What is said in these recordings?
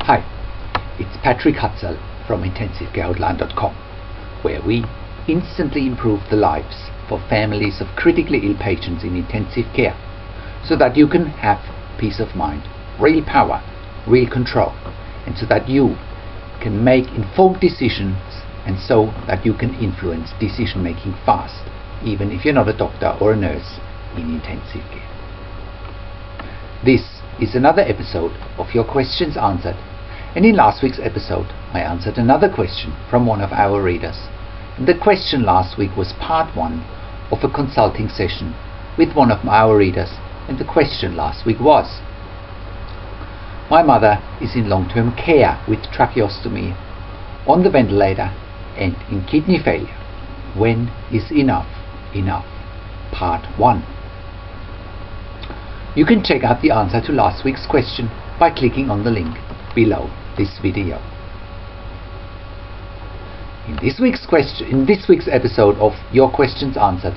Hi, it's Patrick Hutzel from IntensiveCareHotline.com, where we instantly improve the lives for families of critically ill patients in intensive care, so that you can have peace of mind, real power, real control, and so that you can make informed decisions and so that you can influence decision making fast, even if you're not a doctor or a nurse in intensive care. This is another episode of Your Questions Answered, and in last week's episode I answered another question from one of our readers, and the question last week was part 1 of a consulting session with one of our readers, and the question last week was: my mother is in long-term care with tracheostomy, on the ventilator and in kidney failure. When is enough enough? Part 1. You can check out the answer to last week's question by clicking on the link below this video. In this week's episode of Your Questions Answered,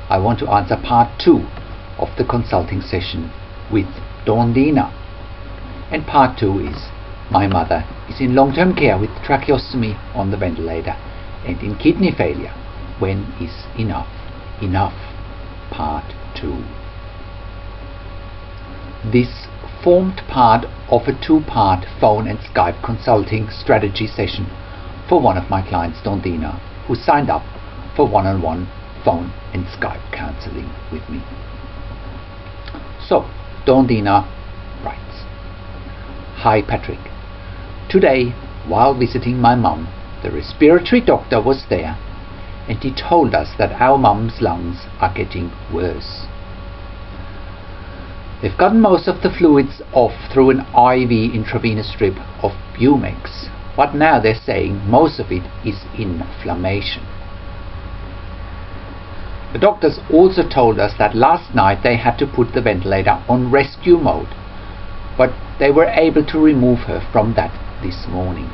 I want to answer part 2 of the consulting session with Dawn Dina. And part 2 is: my mother is in long-term care with tracheostomy, on the ventilator and in kidney failure. When is enough enough? Part 2. This formed part of a 2-part phone and Skype consulting strategy session for one of my clients, Dawn Dina, who signed up for one-on-one phone and Skype counseling with me. So, Dawn Dina writes: Hi Patrick. Today, while visiting my mum, the respiratory doctor was there, and he told us that our mum's lungs are getting worse. They've gotten most of the fluids off through an IV intravenous strip of Bumex, but now they're saying most of it is inflammation. The doctors also told us that last night they had to put the ventilator on rescue mode, but they were able to remove her from that this morning.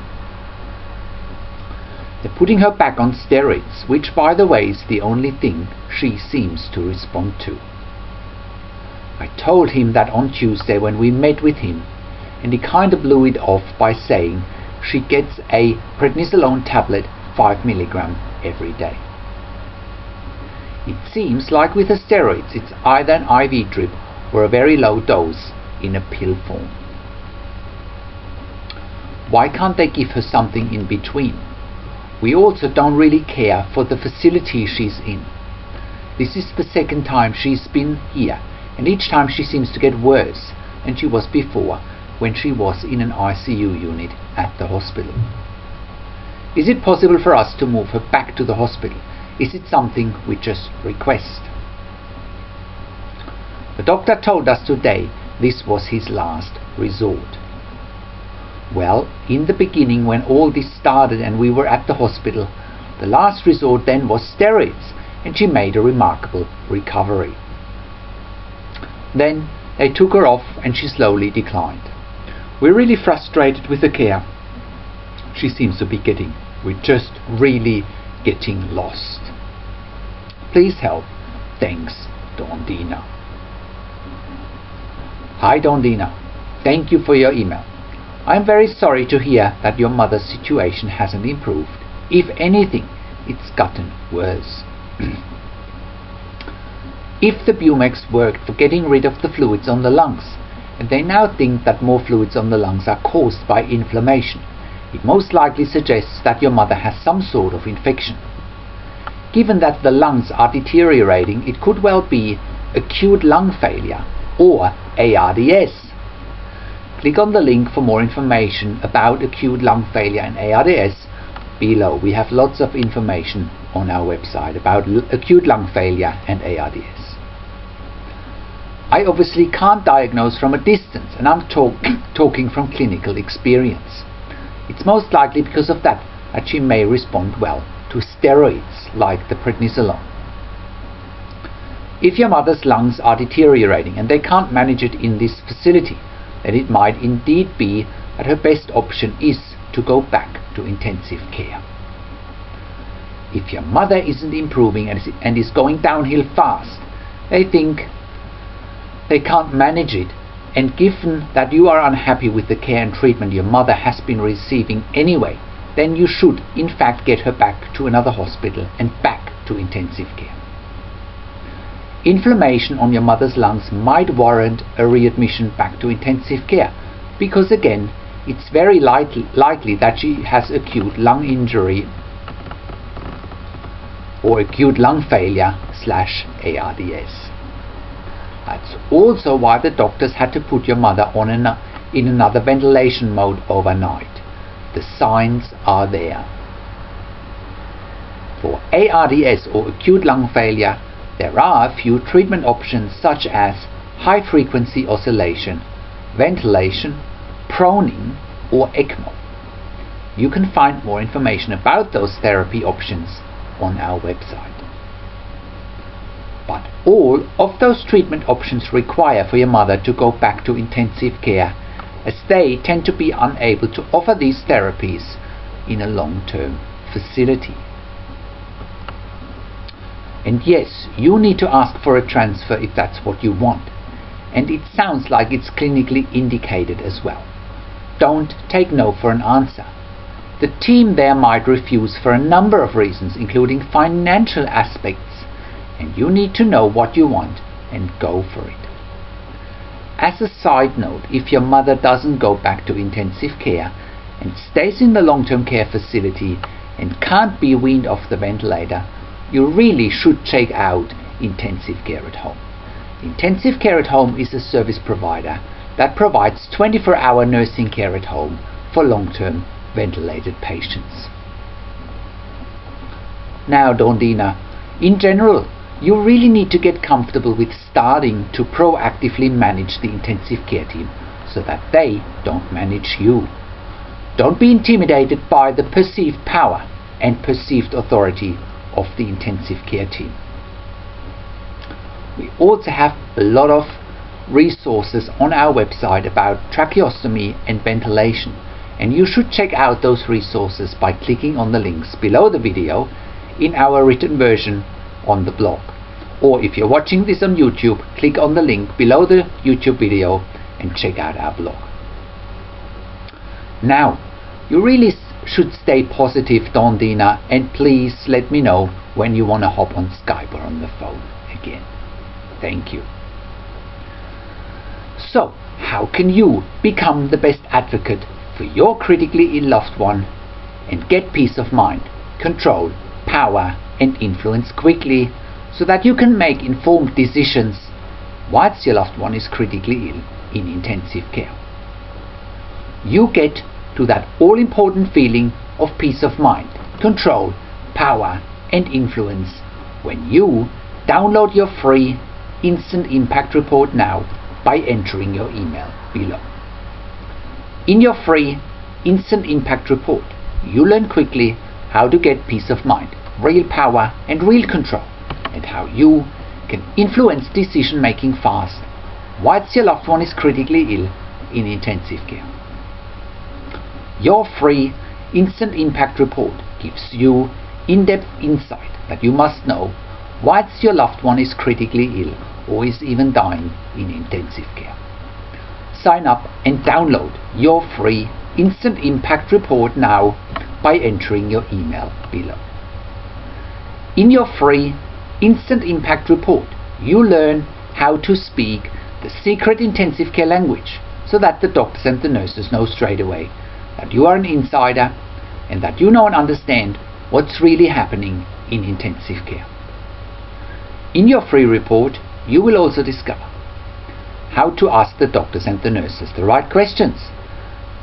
They're putting her back on steroids, which by the way is the only thing she seems to respond to. I told him that on Tuesday when we met with him, and he kind of blew it off by saying she gets a prednisolone tablet 5 mg every day. It seems like with the steroids it's either an IV drip or a very low dose in a pill form. Why can't they give her something in between? We also don't really care for the facility she's in. This is the second time she's been here, and each time she seems to get worse than she was before when she was in an ICU unit at the hospital. Is it possible for us to move her back to the hospital? Is it something we just request? The doctor told us today this was his last resort. Well, in the beginning when all this started and we were at the hospital, the last resort then was steroids, and she made a remarkable recovery. Then they took her off and she slowly declined. We're really frustrated with the care she seems to be getting. We're just really getting lost. Please help. Thanks, Dawn Dina. Hi Dawn Dina. Thank you for your email. I'm very sorry to hear that your mother's situation hasn't improved. If anything, it's gotten worse. If the Bumex worked for getting rid of the fluids on the lungs, and they now think that more fluids on the lungs are caused by inflammation, it most likely suggests that your mother has some sort of infection. Given that the lungs are deteriorating, it could well be acute lung failure or ARDS. Click on the link for more information about acute lung failure and ARDS below. We have lots of information on our website about acute lung failure and ARDS. I obviously can't diagnose from a distance, and I'm talking from clinical experience. It's most likely because of that she may respond well to steroids like the prednisolone. If your mother's lungs are deteriorating and they can't manage it in this facility, then it might indeed be that her best option is to go back to intensive care. If your mother isn't improving and is going downhill fast, they think they can't manage it And given that you are unhappy with the care and treatment your mother has been receiving anyway, then you should in fact get her back to another hospital and back to intensive care. Inflammation on your mother's lungs might warrant a readmission back to intensive care, because again, it's very likely that she has acute lung injury or acute lung failure /ARDS. That's also why the doctors had to put your mother on in another ventilation mode overnight. The signs are there. For ARDS or acute lung failure, there are a few treatment options such as high frequency oscillation, ventilation, proning or ECMO. You can find more information about those therapy options on our website. But all of those treatment options require for your mother to go back to intensive care, as they tend to be unable to offer these therapies in a long-term facility. And yes, you need to ask for a transfer if that's what you want, and it sounds like it's clinically indicated as well. Don't take no for an answer. The team there might refuse for a number of reasons, including financial aspects, and you need to know what you want and go for it. As a side note, if your mother doesn't go back to intensive care and stays in the long-term care facility and can't be weaned off the ventilator, you really should check out intensive care at home. Intensive care at home is a service provider that provides 24-hour nursing care at home for long-term ventilated patients. Now, Dondina, in general, you really need to get comfortable with starting to proactively manage the intensive care team so that they don't manage you. Don't be intimidated by the perceived power and perceived authority of the intensive care team. We also have a lot of resources on our website about tracheostomy and ventilation, and you should check out those resources by clicking on the links below the video in our written version on the blog. Or if you're watching this on YouTube, click on the link below the YouTube video and check out our blog. Now, you really should stay positive, Dondina, and please let me know when you want to hop on Skype or on the phone again. Thank you. So, how can you become the best advocate for your critically ill loved one and get peace of mind, control, power and influence quickly so that you can make informed decisions whilst your loved one is critically ill in intensive care? You get to that all-important feeling of peace of mind, control, power and influence when you download your free Instant Impact Report now by entering your email below. In your free Instant Impact Report, you learn quickly how to get peace of mind, real power and real control, and how you can influence decision making fast whilst your loved one is critically ill in intensive care. Your free Instant Impact Report gives you in-depth insight that you must know whilst your loved one is critically ill or is even dying in intensive care. Sign up and download your free Instant Impact Report now by entering your email below. In your free Instant Impact Report, you learn how to speak the secret intensive care language so that the doctors and the nurses know straight away that you are an insider and that you know and understand what's really happening in intensive care. In your free report, you will also discover how to ask the doctors and the nurses the right questions,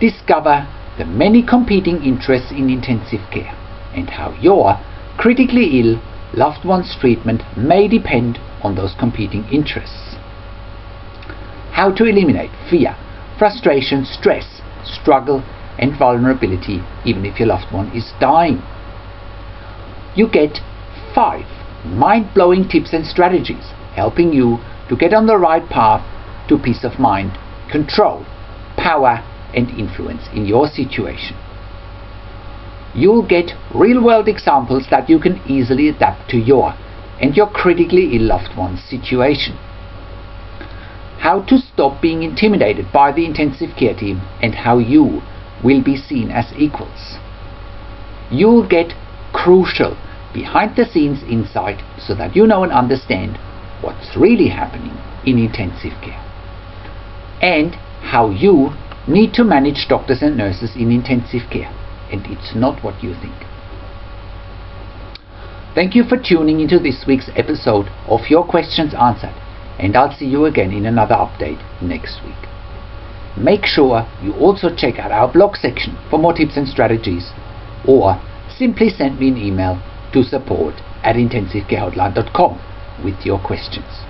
discover the many competing interests in intensive care, and how your critically ill loved one's treatment may depend on those competing interests. How to eliminate fear, frustration, stress, struggle and vulnerability even if your loved one is dying. You get 5 mind-blowing tips and strategies helping you to get on the right path to peace of mind, control, power and influence in your situation. You'll get real-world examples that you can easily adapt to your and your critically ill loved one's situation. how to stop being intimidated by the intensive care team, and how you will be seen as equals. You'll get crucial behind the scenes insight so that you know and understand what's really happening in intensive care, and how you need to manage doctors and nurses in intensive care, and it's not what you think. Thank you for tuning into this week's episode of Your Questions Answered, and I'll see you again in another update next week. Make sure you also check out our blog section for more tips and strategies, or simply send me an email to support@intensivecarehotline.com with your questions.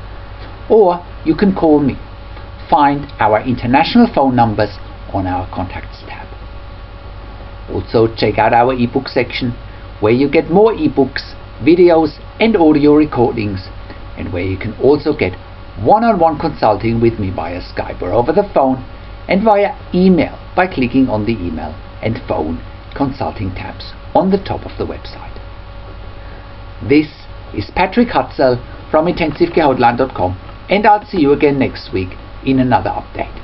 Or you can call me. Find our international phone numbers on our contacts tab. Also check out our ebook section, where you get more ebooks, videos and audio recordings, and where you can also get one-on-one consulting with me via Skype or over the phone, and via email by clicking on the email and phone consulting tabs on the top of the website. This is Patrick Hutzel from intensivecarehotline.com, and I'll see you again next week in another update.